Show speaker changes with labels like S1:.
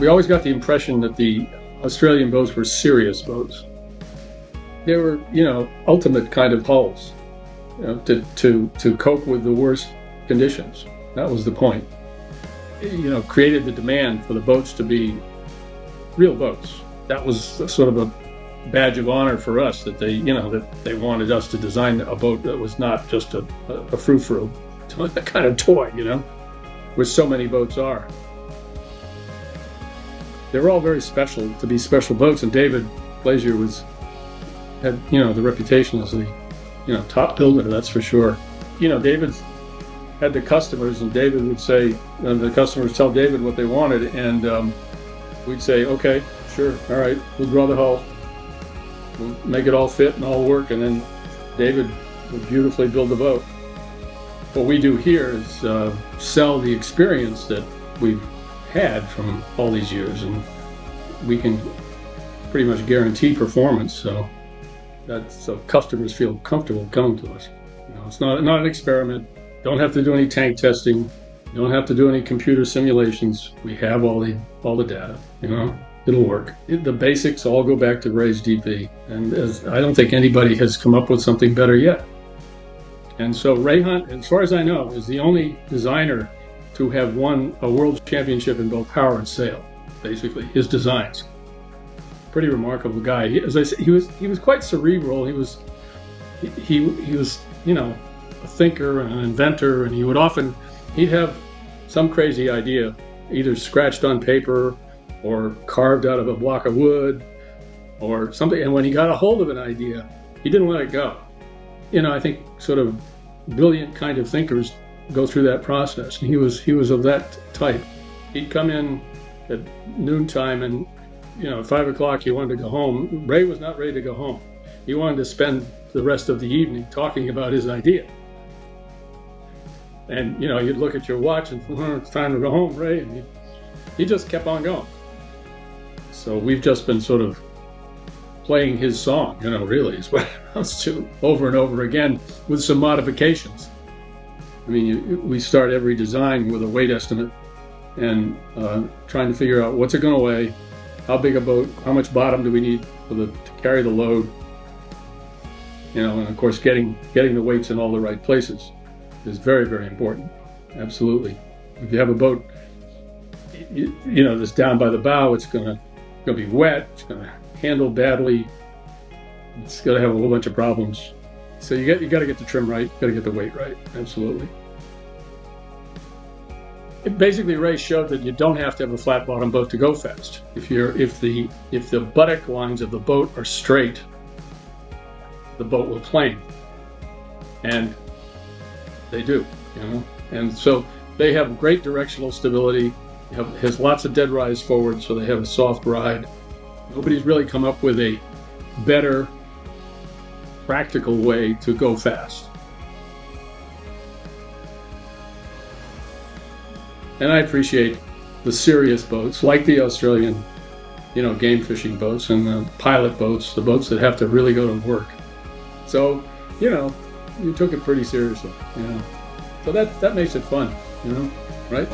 S1: we always got the impression that the Australian boats were serious boats. They were, ultimate kind of hulls, to cope with the worst conditions. That was the point. Created the demand for the boats to be real boats. That was sort of a badge of honor for us, that they wanted us to design a boat that was not just a frou-frou kind of toy, which so many boats are. They were all very special to be special boats, and David Pleysier had the reputation as the top builder, that's for sure. David had the customers, and David would say, the customers tell David what they wanted, and we'd say, okay, sure, all right, we'll draw the hull, we'll make it all fit and all work, and then David would beautifully build the boat. What we do here is sell the experience that we've had from all these years, and we can pretty much guarantee performance, so customers feel comfortable coming to us. It's not an experiment. Don't have to do any tank testing. Don't have to do any computer simulations. We have all the data. It'll work. The basics all go back to Ray's DP, and I don't think anybody has come up with something better yet. And so Ray Hunt, as far as I know, is the only designer to have won a world championship in both power and sail. Basically, his designs. Pretty remarkable guy. As I said, he was quite cerebral. He was a thinker and an inventor, and he'd have some crazy idea, either scratched on paper or carved out of a block of wood or something. And when he got a hold of an idea, he didn't let it go. I think sort of brilliant kind of thinkers go through that process. And he was of that type. He'd come in at noontime, and at 5 o'clock he wanted to go home. Ray was not ready to go home. He wanted to spend the rest of the evening talking about his idea. And you'd look at your watch and it's time to go home, Ray, and he just kept on going. So we've just been sort of playing his song, really is what it amounts to, over and over again with some modifications. I mean, we start every design with a weight estimate and trying to figure out what's it going to weigh, how big a boat, how much bottom do we need to carry the load, and of course getting the weights in all the right places is very, very important. Absolutely. If you have a boat, that's down by the bow, it's going to be wet, it's going to handle badly, it's going to have a whole bunch of problems. So you got to get the trim right, you got to get the weight right. Absolutely. Basically, Ray showed that you don't have to have a flat bottom boat to go fast. If the buttock lines of the boat are straight, the boat will plane, and they do. And so they have great directional stability. Has lots of dead rise forward, so they have a soft ride. Nobody's really come up with a better practical way to go fast. And I appreciate the serious boats, like the Australian, game fishing boats, and the pilot boats, the boats that have to really go to work. So, you took it pretty seriously, So that makes it fun, right?